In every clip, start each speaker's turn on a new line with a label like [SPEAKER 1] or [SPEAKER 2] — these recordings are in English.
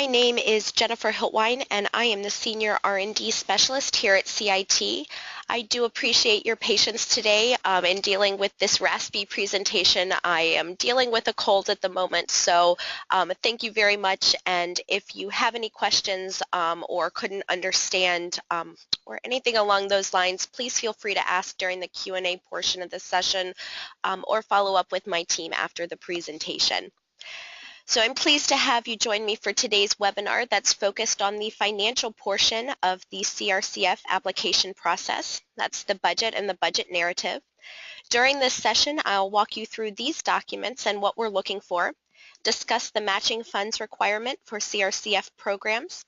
[SPEAKER 1] My name is Jennifer Hiltwine, and I am the Senior R&D Specialist here at CIT. I do appreciate your patience today in dealing with this raspy presentation. I am dealing with a cold at the moment, so thank you very much. And if you have any questions or couldn't understand or anything along those lines, please feel free to ask during the Q&A portion of the session or follow up with my team after the presentation. So I'm pleased to have you join me for today's webinar that's focused on the financial portion of the CRCF application process. That's the budget and the budget narrative. During this session, I'll walk you through these documents and what we're looking for, discuss the matching funds requirement for CRCF programs,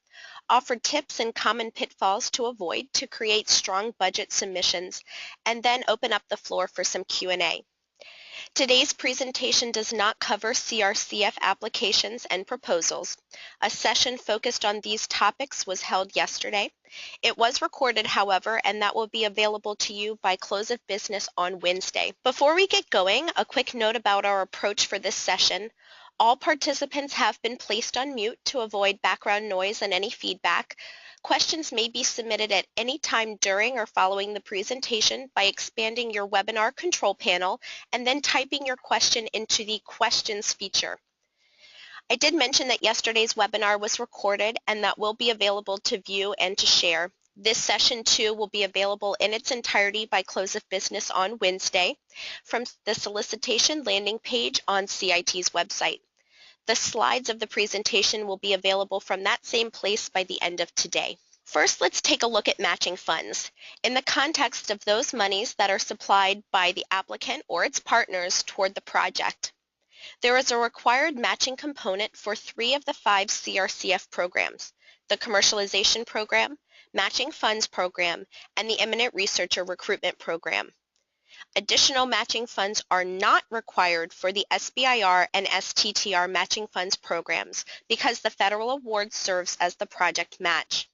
[SPEAKER 1] offer tips and common pitfalls to avoid to create strong budget submissions, and then open up the floor for some Q&A. Today's presentation does not cover CRCF applications and proposals. A session focused on these topics was held yesterday. It was recorded, however, and that will be available to you by close of business on Wednesday. Before we get going, a quick note about our approach for this session. All participants have been placed on mute to avoid background noise and any feedback. Questions may be submitted at any time during or following the presentation by expanding your webinar control panel and then typing your question into the questions feature. I did mention that yesterday's webinar was recorded and that will be available to view and to share. This session too will be available in its entirety by close of business on Wednesday from the solicitation landing page on CIT's website. The slides of the presentation will be available from that same place by the end of today. First, let's take a look at matching funds. In the context of those monies that are supplied by the applicant or its partners toward the project. There is a required matching component for 3 of the 5 CRCF programs, the Commercialization Program, Matching Funds Program, and the Eminent Researcher Recruitment Program. Additional matching funds are not required for the SBIR and STTR matching funds programs because the federal award serves as the project match.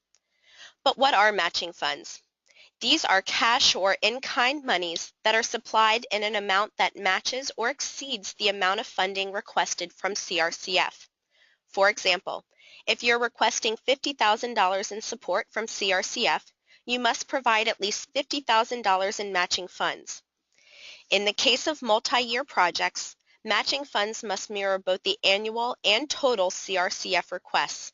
[SPEAKER 1] But what are matching funds? These are cash or in-kind monies that are supplied in an amount that matches or exceeds the amount of funding requested from CRCF. For example, if you're requesting $50,000 in support from CRCF, you must provide at least $50,000 in matching funds. In the case of multi-year projects, matching funds must mirror both the annual and total CRCF requests.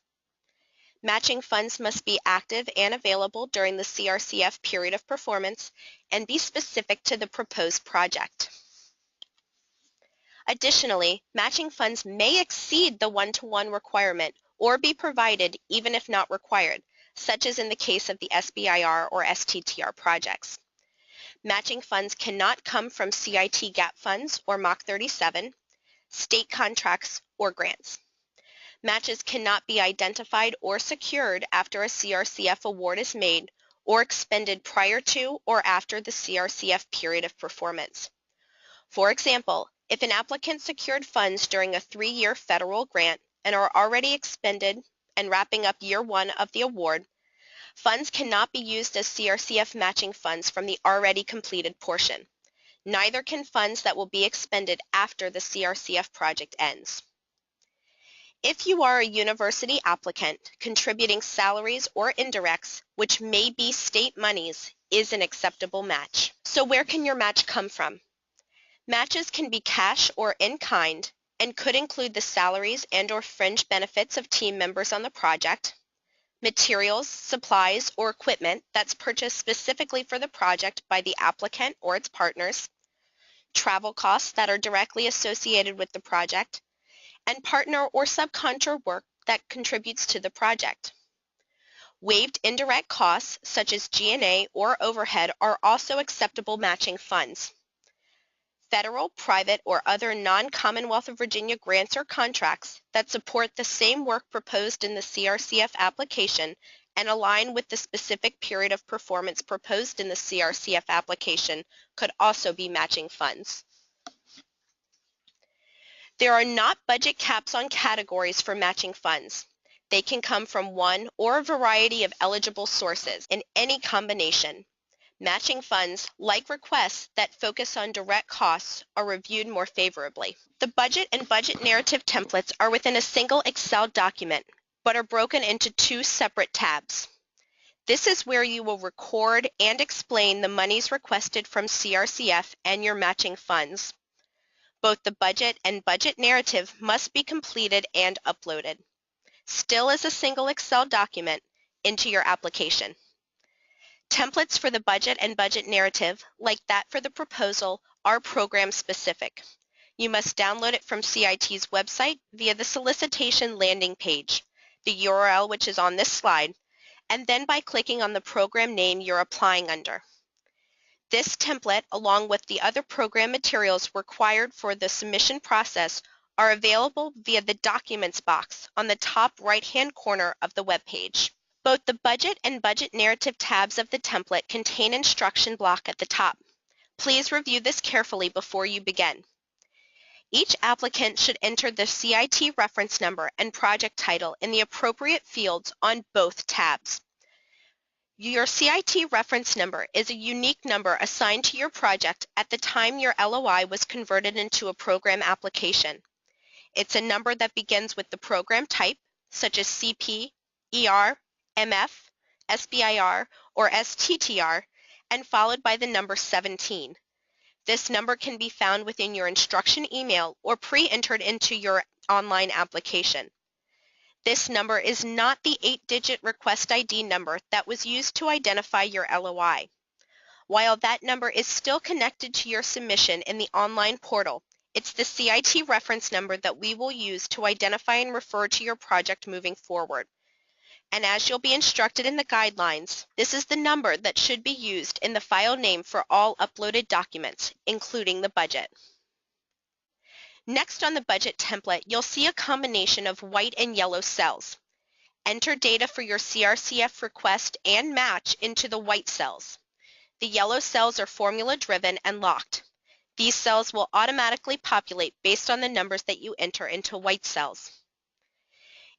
[SPEAKER 1] Matching funds must be active and available during the CRCF period of performance and be specific to the proposed project. Additionally, matching funds may exceed the one-to-one requirement or be provided even if not required, such as in the case of the SBIR or STTR projects. Matching funds cannot come from CIT gap funds or Mach 37, state contracts, or grants. Matches cannot be identified or secured after a CRCF award is made or expended prior to or after the CRCF period of performance. For example, if an applicant secured funds during a 3-year federal grant and are already expended and wrapping up year 1 of the award, funds cannot be used as CRCF matching funds from the already completed portion. Neither can funds that will be expended after the CRCF project ends. If you are a university applicant, contributing salaries or indirects, which may be state monies, is an acceptable match. So where can your match come from? Matches can be cash or in-kind and could include the salaries and/or fringe benefits of team members on the project, materials, supplies, or equipment that's purchased specifically for the project by the applicant or its partners, travel costs that are directly associated with the project, and partner or subcontractor work that contributes to the project. Waived indirect costs, such as G&A or overhead, are also acceptable matching funds. Federal, private, or other non-Commonwealth of Virginia grants or contracts that support the same work proposed in the CRCF application and align with the specific period of performance proposed in the CRCF application could also be matching funds. There are not budget caps on categories for matching funds. They can come from one or a variety of eligible sources in any combination. Matching funds, like requests that focus on direct costs, are reviewed more favorably. The budget and budget narrative templates are within a single Excel document. but are broken into two separate tabs. This is where you will record and explain the monies requested from CRCF and your matching funds. Both the budget and budget narrative must be completed and uploaded, still as a single Excel document, into your application. Templates for the budget and budget narrative, like that for the proposal, are program specific. You must download it from CIT's website via the solicitation landing page, the URL which is on this slide, and then by clicking on the program name you're applying under. This template, along with the other program materials required for the submission process, are available via the Documents box on the top right-hand corner of the web page. Both the Budget and Budget Narrative tabs of the template contain instruction block at the top. Please review this carefully before you begin. Each applicant should enter the CIT reference number and project title in the appropriate fields on both tabs. Your CIT reference number is a unique number assigned to your project at the time your LOI was converted into a program application. It's a number that begins with the program type, such as CP, ER, MF, SBIR, or STTR, and followed by the number 17. This number can be found within your instruction email or pre-entered into your online application. This number is not the 8-digit request ID number that was used to identify your LOI. While that number is still connected to your submission in the online portal, it's the CIT reference number that we will use to identify and refer to your project moving forward. And as you'll be instructed in the guidelines, this is the number that should be used in the file name for all uploaded documents, including the budget. Next on the budget template, you'll see a combination of white and yellow cells. Enter data for your CRCF request and match into the white cells. The yellow cells are formula-driven and locked. These cells will automatically populate based on the numbers that you enter into white cells.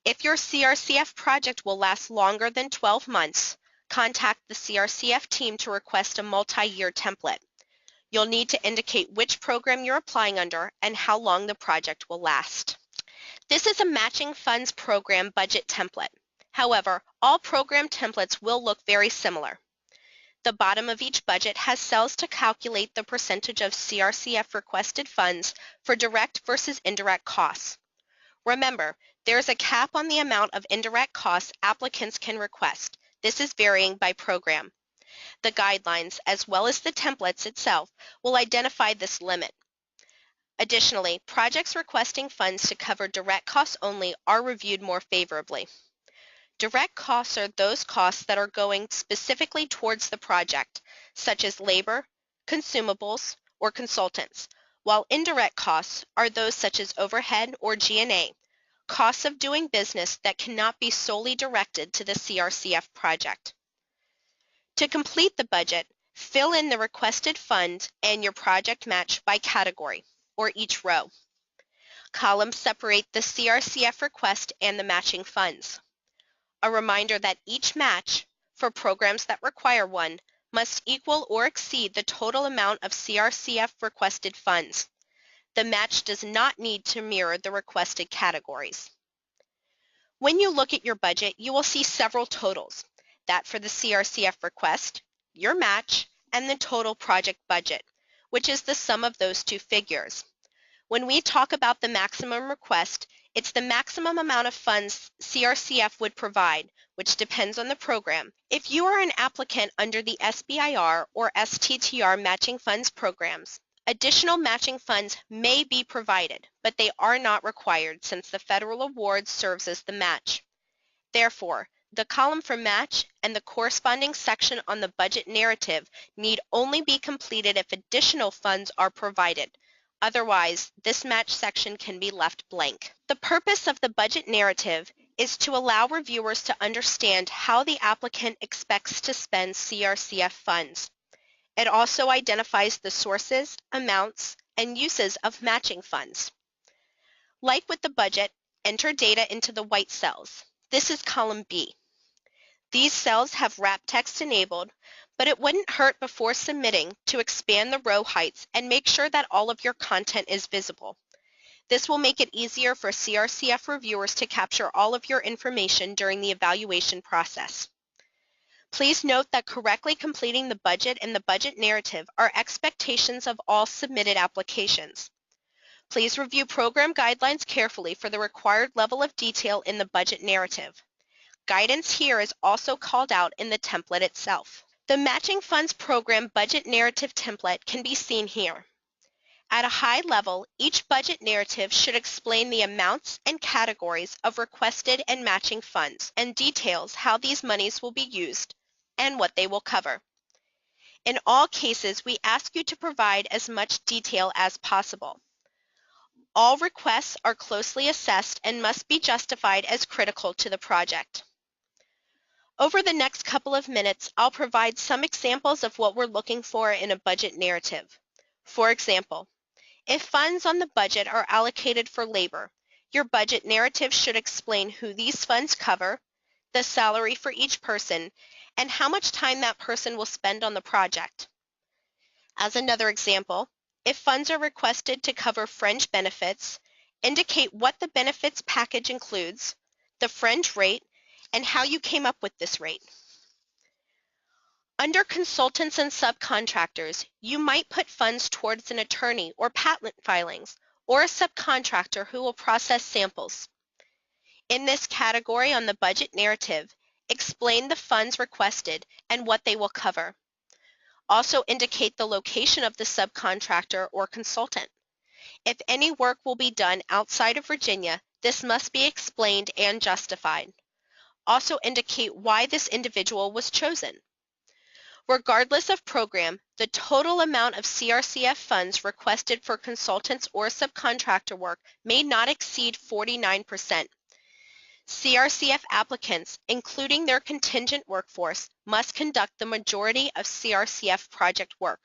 [SPEAKER 1] If your CRCF project will last longer than 12 months, contact the CRCF team to request a multi-year template. You'll need to indicate which program you're applying under and how long the project will last. This is a matching funds program budget template. However, all program templates will look very similar. The bottom of each budget has cells to calculate the percentage of CRCF requested funds for direct versus indirect costs. Remember, there is a cap on the amount of indirect costs applicants can request. This is varying by program. The guidelines, as well as the templates itself, will identify this limit. Additionally, projects requesting funds to cover direct costs only are reviewed more favorably. Direct costs are those costs that are going specifically towards the project, such as labor, consumables, or consultants, while indirect costs are those such as overhead or G&A, costs of doing business that cannot be solely directed to the CRCF project. To complete the budget, fill in the requested fund and your project match by category, or each row. Columns separate the CRCF request and the matching funds. A reminder that each match, for programs that require one, must equal or exceed the total amount of CRCF requested funds. The match does not need to mirror the requested categories. When you look at your budget, you will see several totals. That for the CRCF request, your match, and the total project budget, which is the sum of those two figures. When we talk about the maximum request, it's the maximum amount of funds CRCF would provide, which depends on the program. If you are an applicant under the SBIR or STTR matching funds programs, additional matching funds may be provided, but they are not required since the federal award serves as the match. Therefore, the column for match and the corresponding section on the budget narrative need only be completed if additional funds are provided. Otherwise, this match section can be left blank. The purpose of the budget narrative is to allow reviewers to understand how the applicant expects to spend CRCF funds. It also identifies the sources, amounts, and uses of matching funds. Like with the budget, enter data into the white cells. This is column B. These cells have wrap text enabled, but it wouldn't hurt before submitting to expand the row heights and make sure that all of your content is visible. This will make it easier for CRCF reviewers to capture all of your information during the evaluation process. Please note that correctly completing the budget and the budget narrative are expectations of all submitted applications. Please review program guidelines carefully for the required level of detail in the budget narrative. Guidance here is also called out in the template itself. The Matching Funds Program Budget Narrative template can be seen here. At a high level, each budget narrative should explain the amounts and categories of requested and matching funds and details how these monies will be used and what they will cover. In all cases, we ask you to provide as much detail as possible. All requests are closely assessed and must be justified as critical to the project. Over the next couple of minutes, I'll provide some examples of what we're looking for in a budget narrative. For example, if funds on the budget are allocated for labor, your budget narrative should explain who these funds cover, the salary for each person, and how much time that person will spend on the project. As another example, if funds are requested to cover fringe benefits, indicate what the benefits package includes, the fringe rate, and how you came up with this rate. Under consultants and subcontractors, you might put funds towards an attorney or patent filings, or a subcontractor who will process samples. In this category on the budget narrative, explain the funds requested and what they will cover. Also indicate the location of the subcontractor or consultant. If any work will be done outside of Virginia, this must be explained and justified. Also indicate why this individual was chosen. Regardless of program, the total amount of CRCF funds requested for consultants or subcontractor work may not exceed 49%. CRCF applicants, including their contingent workforce, must conduct the majority of CRCF project work.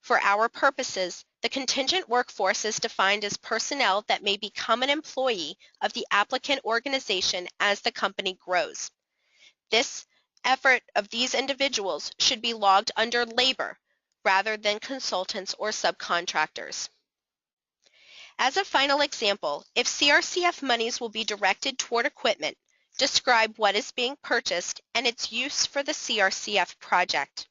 [SPEAKER 1] For our purposes, the contingent workforce is defined as personnel that may become an employee of the applicant organization as the company grows. This effort of these individuals should be logged under labor rather than consultants or subcontractors. As a final example, if CRCF monies will be directed toward equipment, describe what is being purchased and its use for the CRCF project.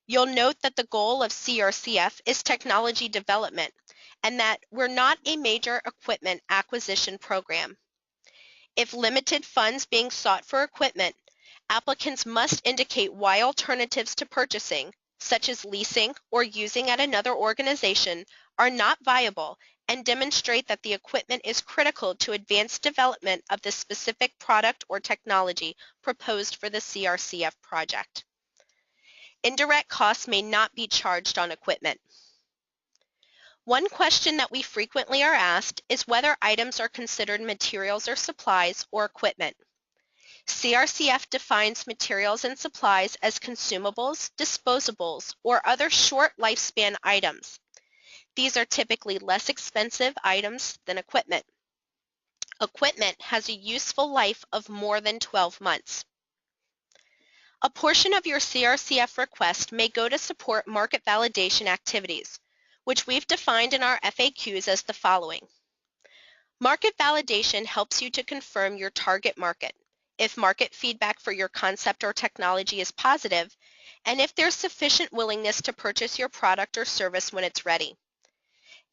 [SPEAKER 1] You'll note that the goal of CRCF is technology development and that we're not a major equipment acquisition program. If limited funds being sought for equipment, applicants must indicate why alternatives to purchasing, such as leasing or using at another organization, are not viable and demonstrate that the equipment is critical to advanced development of the specific product or technology proposed for the CRCF project. Indirect costs may not be charged on equipment. One question that we frequently are asked is whether items are considered materials or supplies or equipment. CRCF defines materials and supplies as consumables, disposables, or other short lifespan items. These are typically less expensive items than equipment. Equipment has a useful life of more than 12 months. A portion of your CRCF request may go to support market validation activities, which we've defined in our FAQs as the following. Market validation helps you to confirm your target market, if market feedback for your concept or technology is positive, and if there's sufficient willingness to purchase your product or service when it's ready.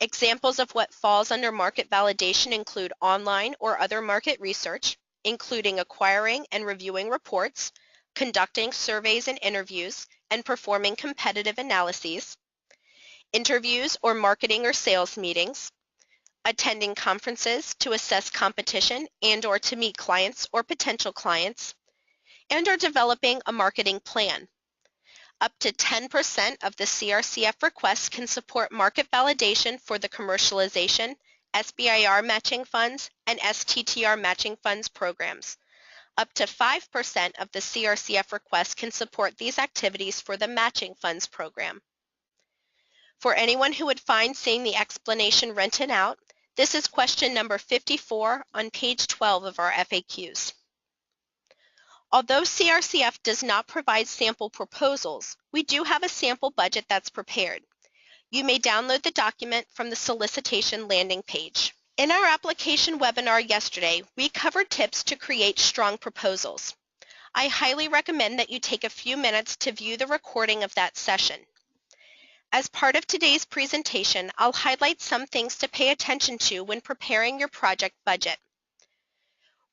[SPEAKER 1] Examples of what falls under market validation include online or other market research, including acquiring and reviewing reports, conducting surveys and interviews, and performing competitive analyses, interviews or marketing or sales meetings, attending conferences to assess competition and/or to meet clients or potential clients, and/or developing a marketing plan. Up to 10% of the CRCF requests can support market validation for the commercialization, SBIR matching funds, and STTR matching funds programs. Up to 5% of the CRCF requests can support these activities for the matching funds program. For anyone who would find seeing the explanation written out, this is question number 54 on page 12 of our FAQs. Although CRCF does not provide sample proposals, we do have a sample budget that's prepared. You may download the document from the solicitation landing page. In our application webinar yesterday, we covered tips to create strong proposals. I highly recommend that you take a few minutes to view the recording of that session. As part of today's presentation, I'll highlight some things to pay attention to when preparing your project budget.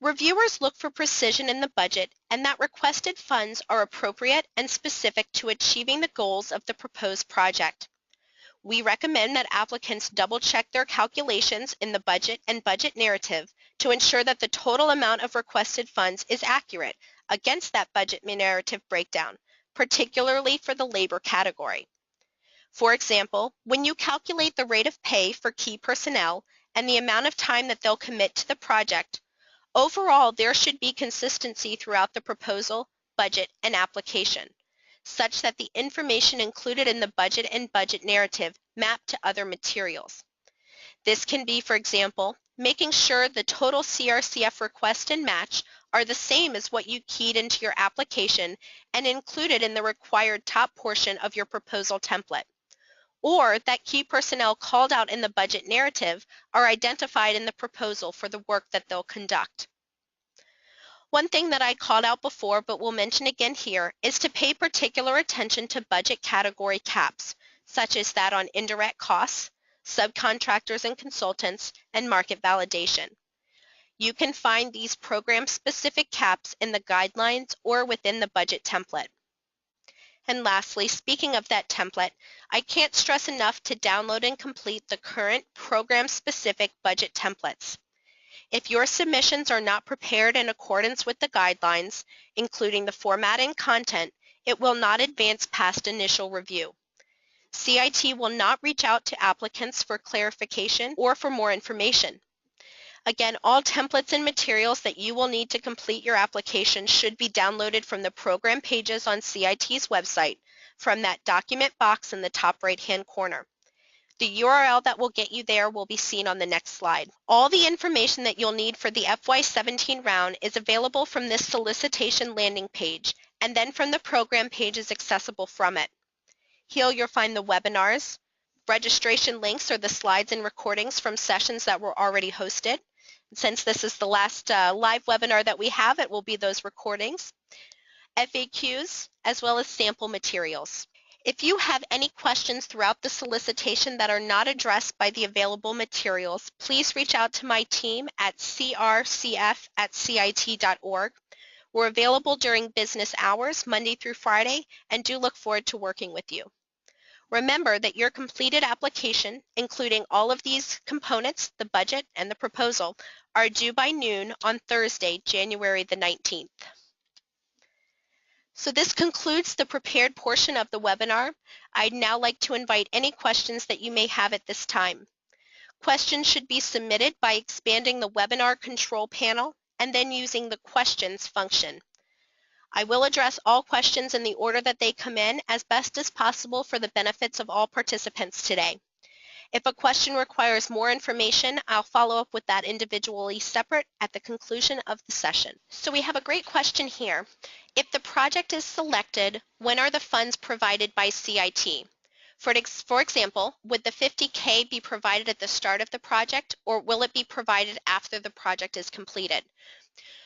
[SPEAKER 1] Reviewers look for precision in the budget and that requested funds are appropriate and specific to achieving the goals of the proposed project. We recommend that applicants double-check their calculations in the budget and budget narrative to ensure that the total amount of requested funds is accurate against that budget narrative breakdown, particularly for the labor category. For example, when you calculate the rate of pay for key personnel and the amount of time that they'll commit to the project, overall there should be consistency throughout the proposal, budget, and application, such that the information included in the budget and budget narrative map to other materials. This can be, for example, making sure the total CRCF request and match are the same as what you keyed into your application and included in the required top portion of your proposal template, or that key personnel called out in the budget narrative are identified in the proposal for the work that they'll conduct. One thing that I called out before but will mention again here is to pay particular attention to budget category caps, such as that on indirect costs, subcontractors and consultants, and market validation. You can find these program-specific caps in the guidelines or within the budget template. And lastly, speaking of that template, I can't stress enough to download and complete the current program-specific budget templates. If your submissions are not prepared in accordance with the guidelines, including the format and content, it will not advance past initial review. CIT will not reach out to applicants for clarification or for more information. Again, all templates and materials that you will need to complete your application should be downloaded from the program pages on CIT's website from that document box in the top right-hand corner. The URL that will get you there will be seen on the next slide. All the information that you'll need for the FY17 round is available from this solicitation landing page and then from the program pages accessible from it. Here you'll find the webinars, registration links or the slides and recordings from sessions that were already hosted. Since this is the last live webinar that we have, it will be those recordings, FAQs, as well as sample materials. If you have any questions throughout the solicitation that are not addressed by the available materials, please reach out to my team at crcf@cit.org. We're available during business hours, Monday through Friday, and do look forward to working with you. Remember that your completed application, including all of these components, the budget and the proposal, are due by noon on Thursday, January the 19th. So this concludes the prepared portion of the webinar. I'd now like to invite any questions that you may have at this time. Questions should be submitted by expanding the webinar control panel and then using the questions function. I will address all questions in the order that they come in as best as possible for the benefits of all participants today. If a question requires more information, I'll follow up with that individually separate at the conclusion of the session. So we have a great question here. If the project is selected, when are the funds provided by CIT? For example, would the $50K be provided at the start of the project, or will it be provided after the project is completed?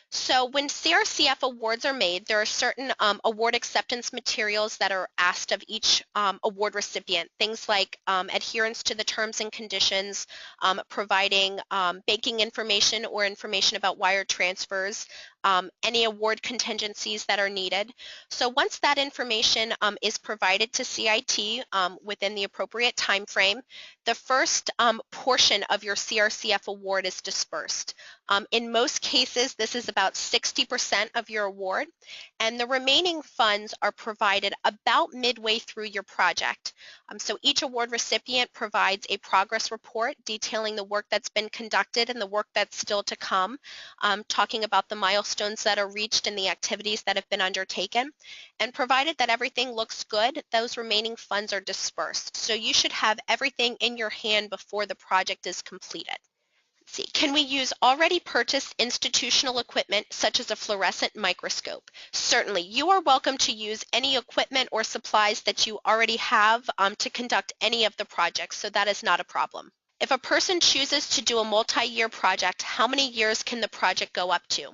[SPEAKER 1] So when CRCF awards are made, there are certain award acceptance materials that are asked of each award recipient, things like adherence to the terms and conditions, providing banking information or information about wire transfers, any award contingencies that are needed. So once that information is provided to CIT within the appropriate time frame, the first portion of your CRCF award is dispersed. In most cases, this is about 60% of your award, and the remaining funds are provided about midway through your project. So each award recipient provides a progress report detailing the work that's been conducted and the work that's still to come, talking about the milestones that are reached and the activities that have been undertaken. And provided that everything looks good, those remaining funds are dispersed. So you should have everything in your hand before the project is completed. See, can we use already purchased institutional equipment such as a fluorescent microscope? Certainly, you are welcome to use any equipment or supplies that you already have to conduct any of the projects, so that is not a problem. If a person chooses to do a multi-year project, how many years can the project go up to?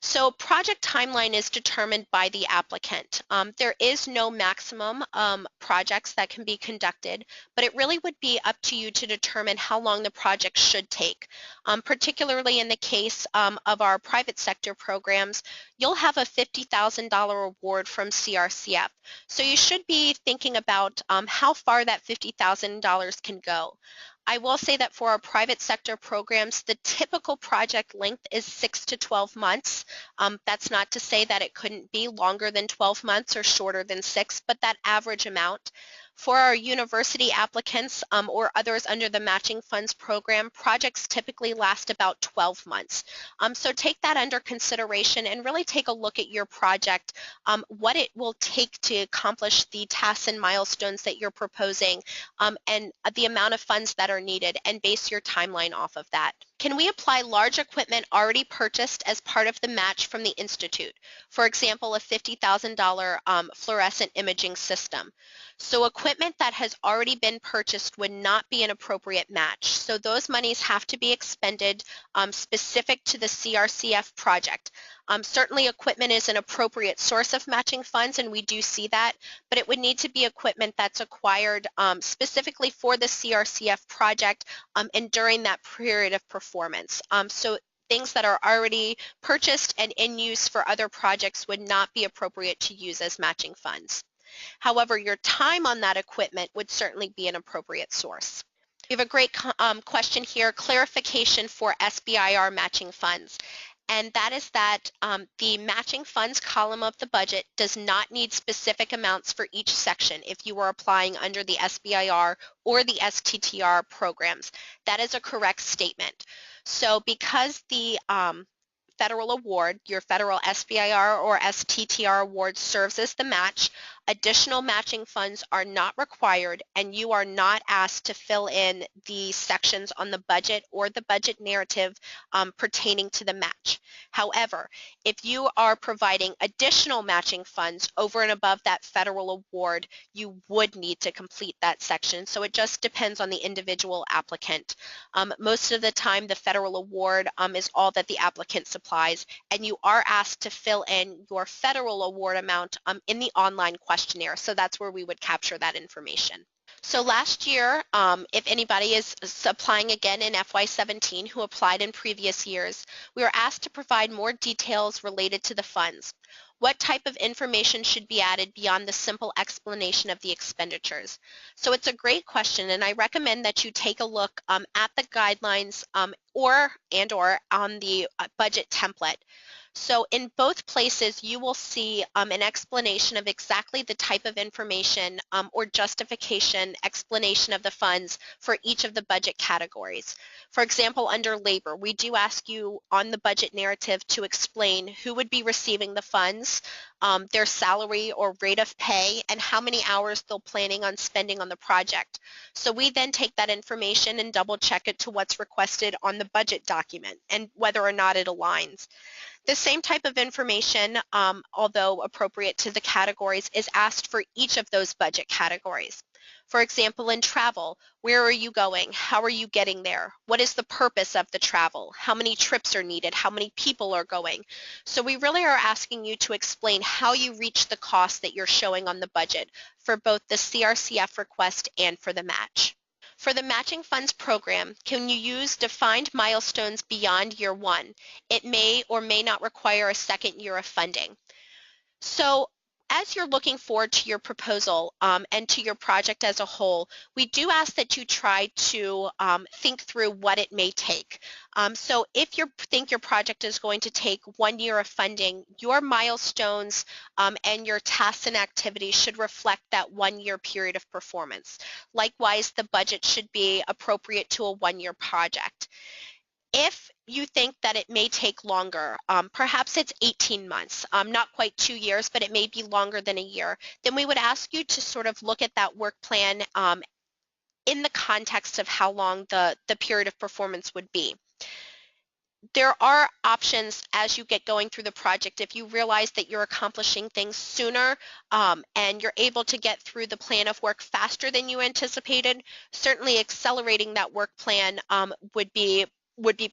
[SPEAKER 1] So project timeline is determined by the applicant. There is no maximum projects that can be conducted, but it really would be up to you to determine how long the project should take. Particularly in the case of our private sector programs, you'll have a $50,000 award from CRCF. So you should be thinking about how far that $50,000 can go. I will say that for our private sector programs, the typical project length is 6 to 12 months. That's not to say that it couldn't be longer than 12 months or shorter than 6, but that average amount. For our university applicants or others under the Matching Funds program, projects typically last about 12 months. So take that under consideration and really take a look at your project, what it will take to accomplish the tasks and milestones that you're proposing, and the amount of funds that are needed, and base your timeline off of that. Can we apply large equipment already purchased as part of the match from the Institute? For example, a $50,000 fluorescent imaging system. So equipment that has already been purchased would not be an appropriate match. So those monies have to be expended specific to the CRCF project. Certainly equipment is an appropriate source of matching funds, and we do see that, but it would need to be equipment that's acquired specifically for the CRCF project and during that period of performance. So things that are already purchased and in use for other projects would not be appropriate to use as matching funds. However, your time on that equipment would certainly be an appropriate source. We have a great question here, clarification for SBIR matching funds. And that is that the matching funds column of the budget does not need specific amounts for each section if you are applying under the SBIR or the STTR programs. That is a correct statement. So because the federal award, your federal SBIR or STTR award serves as the match, additional matching funds are not required, and you are not asked to fill in the sections on the budget or the budget narrative pertaining to the match. However, if you are providing additional matching funds over and above that federal award, you would need to complete that section. So it just depends on the individual applicant. Most of the time, the federal award is all that the applicant supplies, and you are asked to fill in your federal award amount in the online questionnaire. So that's where we would capture that information. So last year, if anybody is applying again in FY17 who applied in previous years, we were asked to provide more details related to the funds. What type of information should be added beyond the simple explanation of the expenditures? So it's a great question, and I recommend that you take a look at the guidelines or on the budget template. So in both places, you will see an explanation of exactly the type of information or justification explanation of the funds for each of the budget categories. For example, under labor, we do ask you on the budget narrative to explain who would be receiving the funds, their salary or rate of pay, and how many hours they're planning on spending on the project. So we then take that information and double check it to what's requested on the budget document and whether or not it aligns. The same type of information, although appropriate to the categories, is asked for each of those budget categories. For example, in travel, where are you going? How are you getting there? What is the purpose of the travel? How many trips are needed? How many people are going? So we really are asking you to explain how you reach the cost that you're showing on the budget for both the CRCF request and for the match. For the Matching Funds program, can you use defined milestones beyond year one? It may or may not require a second year of funding. So as you're looking forward to your proposal and to your project as a whole, we do ask that you try to think through what it may take. So if you think your project is going to take 1 year of funding, your milestones and your tasks and activities should reflect that 1 year period of performance. Likewise, the budget should be appropriate to a 1 year project. If you think that it may take longer, perhaps it's 18 months, not quite 2 years, but it may be longer than a year, then we would ask you to sort of look at that work plan in the context of how long the period of performance would be. There are options as you get going through the project. If you realize that you're accomplishing things sooner and you're able to get through the plan of work faster than you anticipated, certainly accelerating that work plan would be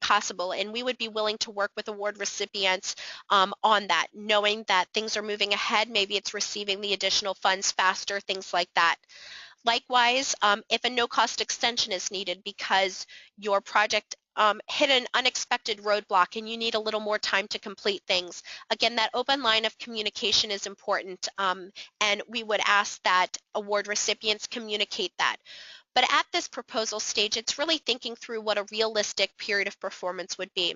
[SPEAKER 1] possible, and we would be willing to work with award recipients on that, knowing that things are moving ahead. Maybe it's receiving the additional funds faster, things like that. Likewise, if a no-cost extension is needed because your project hit an unexpected roadblock and you need a little more time to complete things, again, that open line of communication is important, and we would ask that award recipients communicate that. But at this proposal stage, it's really thinking through what a realistic period of performance would be.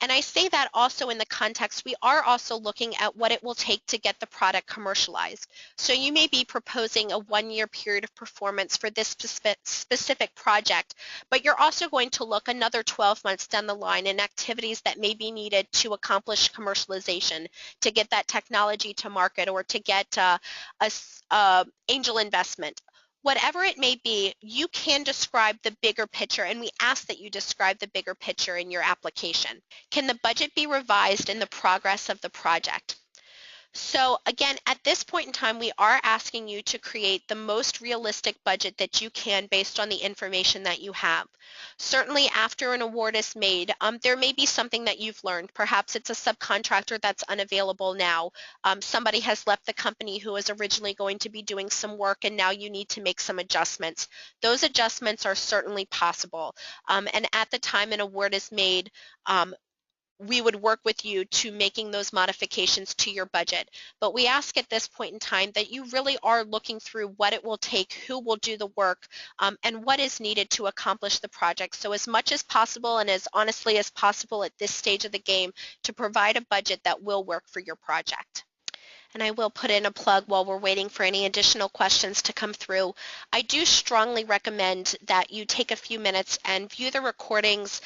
[SPEAKER 1] And I say that also in the context, we are also looking at what it will take to get the product commercialized. So you may be proposing a 1-year period of performance for this specific project, but you're also going to look another 12 months down the line in activities that may be needed to accomplish commercialization, to get that technology to market, or to get angel investment. Whatever it may be, you can describe the bigger picture, and we ask that you describe the bigger picture in your application. Can the budget be revised in the progress of the project? So again, at this point in time, we are asking you to create the most realistic budget that you can based on the information that you have. Certainly after an award is made, there may be something that you've learned. Perhaps it's a subcontractor that's unavailable now. Somebody has left the company who was originally going to be doing some work, and now you need to make some adjustments. Those adjustments are certainly possible. And at the time an award is made, we would work with you to making those modifications to your budget. But we ask at this point in time that you really are looking through what it will take, who will do the work, and what is needed to accomplish the project. So as much as possible and as honestly as possible at this stage of the game, to provide a budget that will work for your project. And I will put in a plug while we're waiting for any additional questions to come through. I do strongly recommend that you take a few minutes and view the recordings,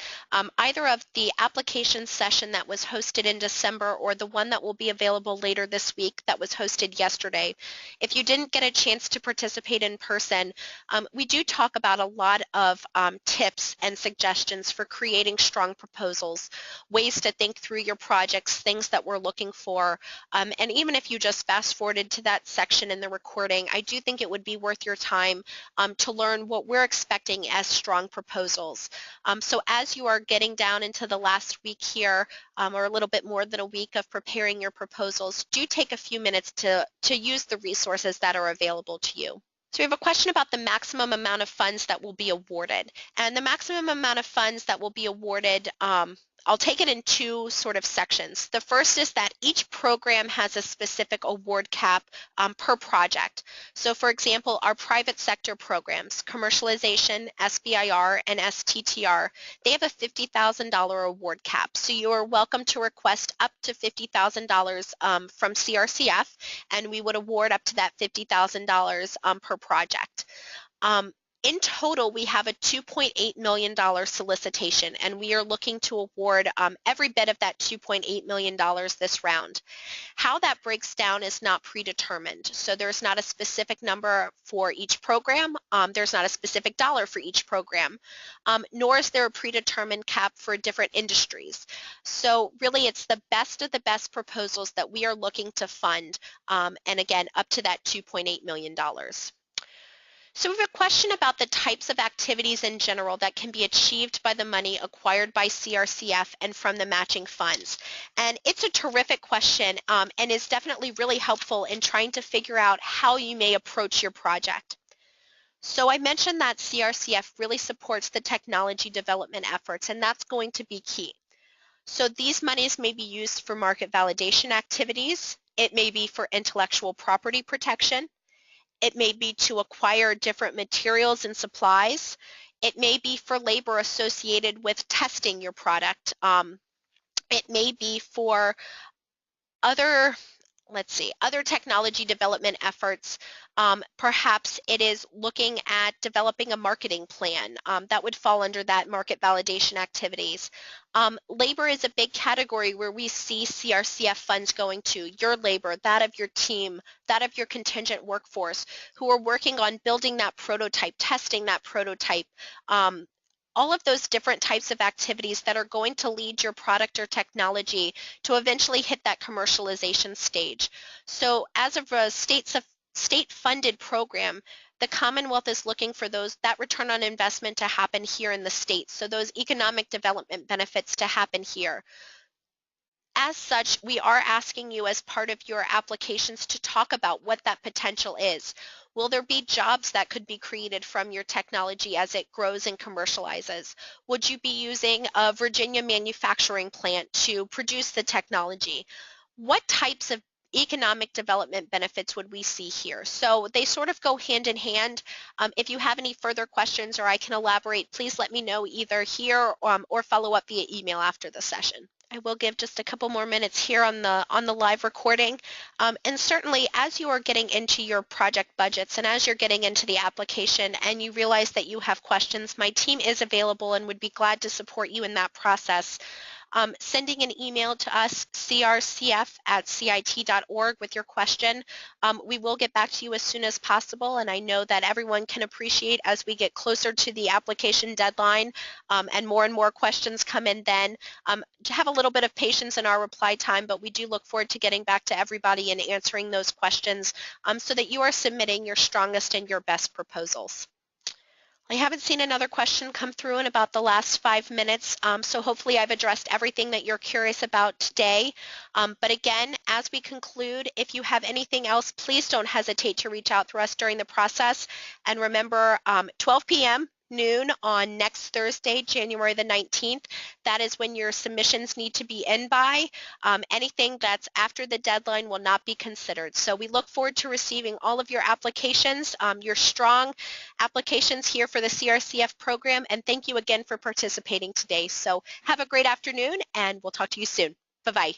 [SPEAKER 1] either of the application session that was hosted in December or the one that will be available later this week that was hosted yesterday. If you didn't get a chance to participate in person, we do talk about a lot of tips and suggestions for creating strong proposals, ways to think through your projects, things that we're looking for, and even if you just fast forwarded to that section in the recording, I do think it would be worth your time to learn what we're expecting as strong proposals. So as you are getting down into the last week here, or a little bit more than a week of preparing your proposals, do take a few minutes to use the resources that are available to you. So we have a question about the maximum amount of funds that will be awarded. And the maximum amount of funds that will be awarded, I'll take it in two sort of sections. The first is that each program has a specific award cap per project. So for example, our private sector programs, commercialization, SBIR, and STTR, they have a $50,000 award cap. So you are welcome to request up to $50,000 from CRCF, and we would award up to that $50,000 per project. In total, we have a $2.8 million solicitation, and we are looking to award every bit of that $2.8 million this round. How that breaks down is not predetermined, so there's not a specific number for each program. There's not a specific dollar for each program, nor is there a predetermined cap for different industries. So really, it's the best of the best proposals that we are looking to fund, and again, up to that $2.8 million. So we have a question about the types of activities in general that can be achieved by the money acquired by CRCF and from the matching funds. And it's a terrific question and is definitely really helpful in trying to figure out how you may approach your project. So I mentioned that CRCF really supports the technology development efforts, and that's going to be key. So these monies may be used for market validation activities. It may be for intellectual property protection. It may be to acquire different materials and supplies. It may be for labor associated with testing your product. It may be for other technology development efforts. Perhaps it is looking at developing a marketing plan that would fall under that market validation activities. Labor is a big category where we see CRCF funds going to. Your labor, that of your team, that of your contingent workforce who are working on building that prototype, testing that prototype, all of those different types of activities that are going to lead your product or technology to eventually hit that commercialization stage. So as of a state-funded program, the Commonwealth is looking for that return on investment to happen here in the state, so those economic development benefits to happen here. As such, we are asking you as part of your applications to talk about what that potential is. Will there be jobs that could be created from your technology as it grows and commercializes? Would you be using a Virginia manufacturing plant to produce the technology? What types of economic development benefits would we see here? So they sort of go hand in hand. If you have any further questions or I can elaborate, please let me know either here or follow up via email after the session. I will give just a couple more minutes here on the live recording. And certainly as you are getting into your project budgets and as you're getting into the application and you realize that you have questions, my team is available and would be glad to support you in that process. Sending an email to us, crcf@cit.org, with your question. We will get back to you as soon as possible, and I know that everyone can appreciate as we get closer to the application deadline and more questions come in then, to have a little bit of patience in our reply time, but we do look forward to getting back to everybody and answering those questions so that you are submitting your strongest and your best proposals. I haven't seen another question come through in about the last 5 minutes, so hopefully I've addressed everything that you're curious about today. But again, as we conclude, if you have anything else, please don't hesitate to reach out to us during the process. And remember, 12 p.m. noon on next Thursday, January the 19th. That is when your submissions need to be in by. Anything that's after the deadline will not be considered. So we look forward to receiving all of your applications, your strong applications here for the CRCF program, and thank you again for participating today. So have a great afternoon, and we'll talk to you soon. Bye-bye.